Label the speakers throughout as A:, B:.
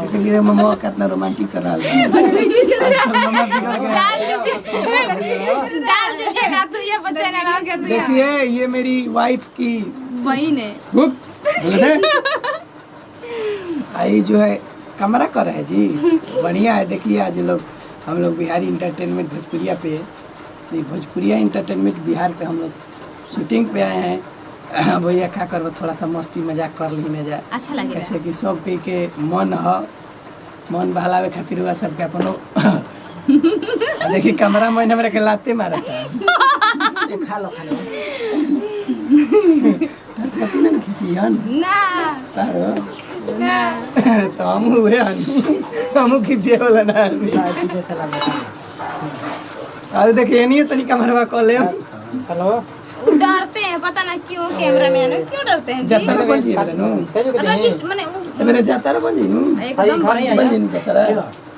A: इसलिए मम्मा कितना रोमांटिक कर रहा है। देखिए ये मेरी वाइफ की
B: बहन है।
A: आई जो है कमरा कर है जी, बढ़िया है। देखिए आज हम लोग बिहारी इंटरटेनमेंट भोजपुरिया पे, भोजपुरिया इंटरटेनमेंट बिहार पे हम लोग शूटिंग पे आए हैं। भैया क्या करबो, थोड़ा सा मस्ती मजाक कर ली जाए, अच्छा लगे। कैसे कि सब कोई के मन बहलावे खातिर हुआ सबके अपनो। देखिए कैमरा मैन हमरा के लाते मारा था। ये खा लो पति नहीं खिसियन
B: ना
A: तारो
B: ना
A: तो हम हुए हम खिसिए वाला ना पीछे से लगा। आज देखिए नहीं तनी कैमरा कॉल ले। हेलो
B: डरते हैं, पता ना क्यों कैमरा मैन क्यों डरते हैं जी।
A: जातर बन जी
B: माने
A: मेरे जातर बन जी
B: एकदम बन
A: जी जातर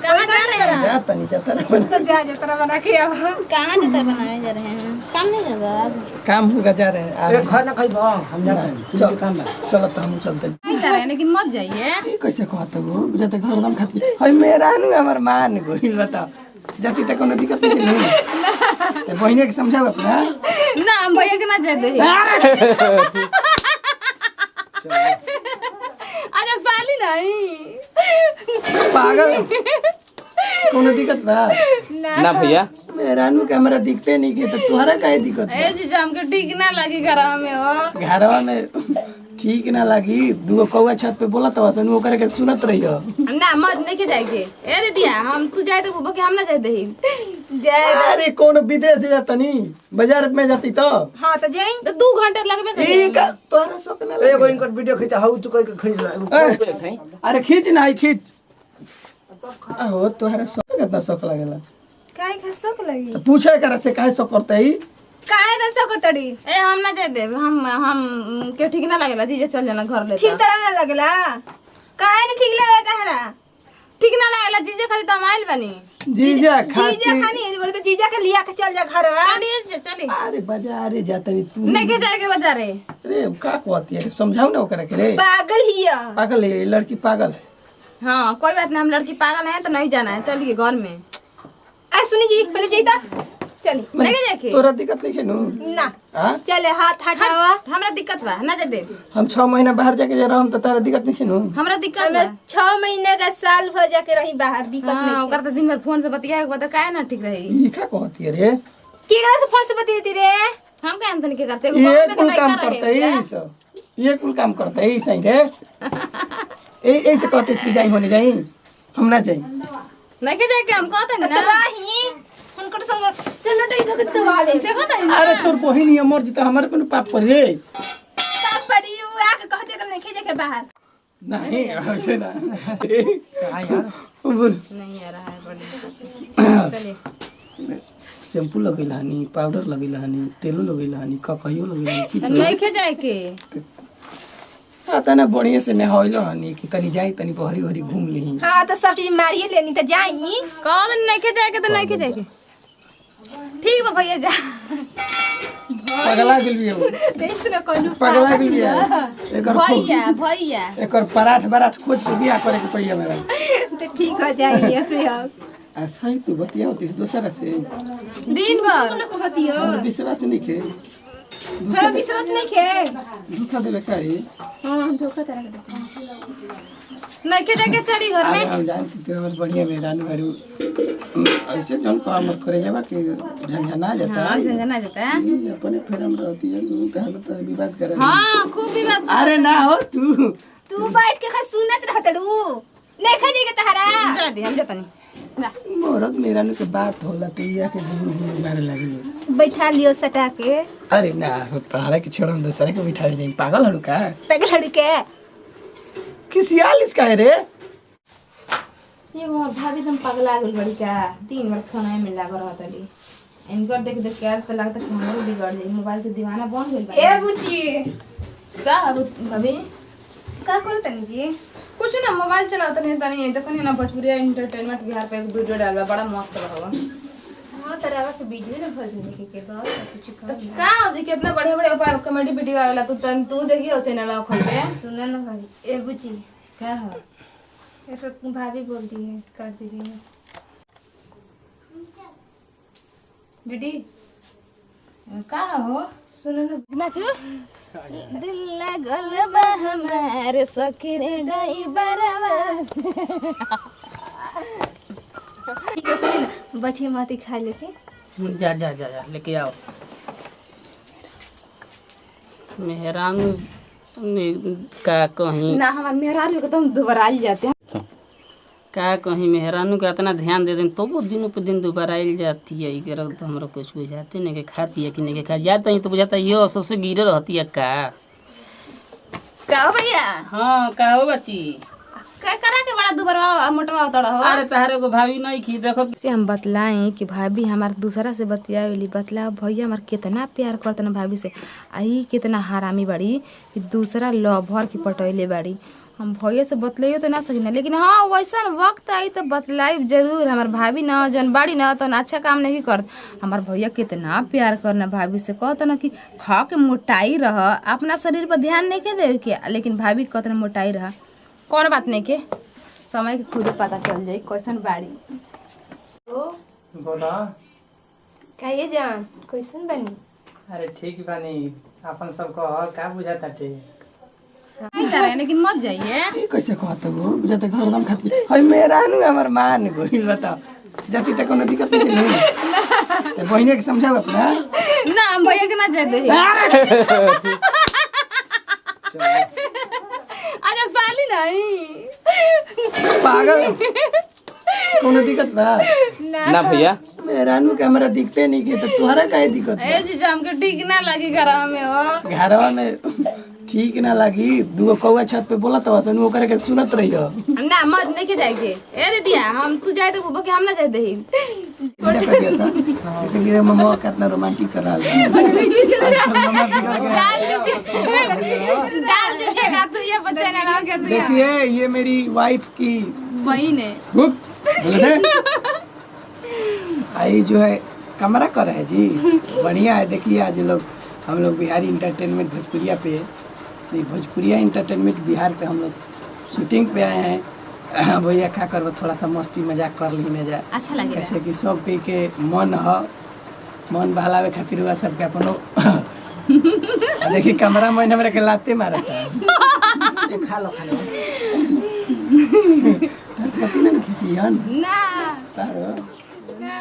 B: कहां जा रहे हैं?
A: जाता नहीं जातर बन
B: तो जातर बना के अब कहां जातर बनाने जा रहे हैं? काम नहीं लगा,
A: काम होगा जा रहे हैं।
C: अरे घर ना खाई हम जाते हैं
A: चल काम चलो तो हम चलते हैं।
B: नहीं जा रहे हैं लेकिन मत जाइए।
A: ये कैसे कहता वो जाते घर एकदम खाती है मेरा नु हमर मान गोइल बताओ जाती तक कोनो दिक्कत नहीं है। तो बहिनी के समझाओ अपना
B: ना हम भैया के ना जाए दे। अच्छा साली नहीं
A: पागल कोनो दिक्कत बा
C: ना भैया
A: मेरा नु कैमरा दिखते नहीं के तो तुम्हारा काहे दिक्कत
B: ए जी हमके ठीक ना लगी घरवा में हो।
A: घरवा में ठीक ना लगी दुगो कौवा छत पे बोला तो वसन वो करे के सुनत रहियो
B: ना मत नहीं के जाएगे। ए दीदिया हम तू जाए तो के हम ना जाए दही जाए।
A: अरे कौन विदेश जाता नहीं बाजार में जाती तो
B: हां तो जाई तो 2 घंटे लगबे करे।
A: ठीक है तोरा शौक ना
C: एगो इनकर वीडियो खींचा हाउ तू कह के खींच ला।
A: अरे खींच ना खींच हो तोहरा शौक कितना शौक लागेला
B: काहे का शौक लगी
A: तो पूछे करे से काहे शौक करते ही
B: काहे का शौक करतड़ी। ए हम ना जाए दे हम के ठीक ना लागेला जीजे चल जाना घर ले। ठीक तरह ना लागेला काहे नहीं ठीक लागेला तहरा ठीक ना लागेला जीजे खाली तो आइल बनी
A: जीजा खाती
B: जीजा खानी बोले तो जीजा के लिया के चल जा घर। चलिए
A: अरे बाजारे जाता नहीं तू
B: नहीं के जाएगे बाजारे।
A: अरे का कहती है समझाओ ना ओकरा के रे
B: पागल हिया
A: पागल है लड़की पागल है।
B: हाँ कोई बात नहीं हम लड़की पागल है तो नहीं जाना है चलिए घर में। आ सुनी जी पहले जाइता चली लेके जाके
A: तोरा दिक्कत नहीं है नु
B: ना
A: हां
B: चले हाथ हटावा हमरा दिक्कत बा ना दे
A: हम 6 महीना बाहर जाके जा रहा हम तो तारा दिक्कत नहीं है नु
B: हमरा दिक्कत बा 6 महीने का साल हो जाके रही बाहर दिक्कत नहीं। ओकर तो दिन भर फोन से बतिया के बता काहे ना ठीक रही।
A: ई का कहती है रे
B: की करे से फोन से बतियाती रे हम काहे अंतन के करते
A: ये कुल काम करते है सब ये कुल काम करते है सही रे ए से कहते से जाई होने जाई हम ना जाई
B: नहीं के जाके हम कहते ना रही उनकर संग चलो टई धक दबा दे देखो त
A: अरे तोर बहिनी मर जता हमर कोनो पाप पर रे
B: सब पड़ी हुआ आके कहते कि नहीं के जाके बाहर
A: नहीं ऐसे ना
C: कहां यार
A: नहीं
B: आ रहा है बड़ी चलिए
A: शैम्पू लगेला हनी पाउडर लगेला हनी तेलो लगेला हनी ककहियो लगेला हनी
B: नहीं के जाए के
A: आता ना बढ़िया से नहाइलो हनी कि तनी जाई तनी बहरी बहरी घूम लेही।
B: हां तो सब चीज मारिए लेनी तो जाई कौन नहीं के जाए के तो नहीं के जाए के ठीक बा भैया जा
A: पगला गेल बियो
B: तेस न कोनु
A: पगला गेल बिया एकर
B: भैया
A: एकर पराठ खोज के बियाह करे के पहिया मेरा
B: तो ठीक हो जाई ऐसे हम
A: आ सही तू बतियाओ तीस दोसरा से
B: दिन भर कहतियो
A: विश्वास नहीं के
B: हमरा विश्वास नहीं के
A: धोखा देले काहे
B: हां धोखा तरह के नहीं के जाके चली घर में
A: हम जानती तो हमर बढ़िया मेहरान भरू ऐसे जन काम मत करे जाबा कि झंझना जाता
B: हां झंझना जाता
A: अपने फिर हम रहती है तो विवाद करे।
B: हां खूब विवाद
A: अरे ना हो तू
B: बैठ के खा सुनत रहतड़ू नहीं खदी के तहरा जा दी हम जतनी ना
A: औरत मेरा के बात होला तो या के गुरु मारे लगी
B: बैठा लियो सटा के।
A: अरे ना तारा के छोड़ दूसरे के बिठा जाई पागल हड़ू का किसियाल इसका है रे
B: ये मोर भाभी तुम पगला गेल बड़ी का दिन भर खाना में लाग रहतली इनकर देख देख के तो लगता कि हमरो बिगड़ जाई मोबाइल के दीवाना बन गेल बा। ए बुच्ची का भाभी का करतनी जी कुछ ना मोबाइल चलावत नहीं तनी देखनी ना भोजपुरी एंटरटेनमेंट बिहार पे एक वीडियो डालबा बड़ा मस्त रहवा। हां तरह के वीडियो ना भोजपुरी के बाद कुछ का हो जी कितना बढ़िया बढ़िया उपाय कॉमेडी वीडियो आवेला तू देखियो चैनल खोल के सुन ना भाई। ए बुच्ची का हो ऐसा भाभी बोलती है कर दीजिए दीदी का हो सुनो ना नाचो दिल लगल बा हमारे सखी रे ड्राइवरवा ठीक है सुनी ना बैठिए माती खा लेके
D: जा जा जा जा लेके आओ मेहरानू का कहीं
B: ना हमारे मेहरारू एकदम दोबारा जाते हैं
D: का कहीं मेहरानू का इतना ध्यान दे दें तो वो दिनों पे दिन दोबारा आई जाती है ये तो हमारा कुछ बुझाते नहीं कि खाती है कि नहीं कि खा जाता ही तो बुझाता है ये असो से गिरे रहती है का
B: हो भैया
D: हाँ का हो बच्ची
B: क्या करा के बड़ा दुबरवा मोटवा उतड़ा हो
D: अरे तहारे को भाभी नहीं खी देखो
B: से हम बतलाएं कि भाभी हमारे दूसरा से बतियावेली बतला भैया हमारे कितना प्यार करते ना भाभी से आई कितना हरामी बड़ी कि दूसरा लवर की पटैले बड़ी हम भैया से बतलाइयो तो ना सकी ना लेकिन हाँ वैसा वक्त आई तो बतलाई जरूर हमार भाभी ना जन बाड़ी ना तो अच्छा काम नहीं करत हमार भैया कितना प्यार करना भाभी से कहता ना कि खा के मोटाई रह अपना शरीर पर ध्यान नहीं के दे के लेकिन भाभी कहता मोटाई रहा कौन बात नहीं के समय के खुद पता चल जाई कैसन बाड़ी
C: बोला
B: खाइए जान कैसन बनी
C: अरे ठीक बानी अपन सब कह का बुझाता थे
B: नहीं कर रहे लेकिन मत जाइए
A: ये कैसे कहता वो जब तक एकदम खाती है मेरा नु हमर मान गोइल बताओ जति तक कोनो दिक्कत नहीं तो बहिनी के समझाओ अपना
B: ना हम भैया के ना जाए दे अच्छा साली नहीं
A: पागल कोनो दिक्कत बा
C: ना भैया
A: मेरा नु के हमरा दिखते नहीं के तो तुम्हारा काहे दिक्कत
B: ए जी हमके ठीक ना लगी घरवा में हो
A: घरवा में ठीक ना लगी दूगो कौआ छत पे बोला तो वसन वो करे के सुनत रहियो
B: ना मत नहीं के जाएंगे ए दीदिया हम तू जाए तो वो के हम ना जाए दे
A: क्या कर दिया सर इसलिए मम्मा कितना रोमांटिक कर रहा है
B: डाल दीजिएगा तो ये बच्चे ना रहो के
A: देखिए ये मेरी वाइफ की
B: बहन है
A: हुप, बोले आई जो है कमरा कर है जी बढ़िया है देखिए आज लोग हम लोग बिहारी इंटरटेनमेंट भोजपुरिया पे नहीं भोजपुरिया इंटरटेनमेंट बिहार पे हम लोग शूटिंग पे आए हैं भैया क्या करबो थोड़ा सा मस्ती मजाक कर ली जाए
B: अच्छा लगे
A: कैसे कि सब के मन ह मन बहलावे खातिर हुआ सबके अपनो देखिए कमरा में हमरा के लाते मारता
C: खा लो
A: तार पति ना खिसियन
B: ना
A: तारो
B: ना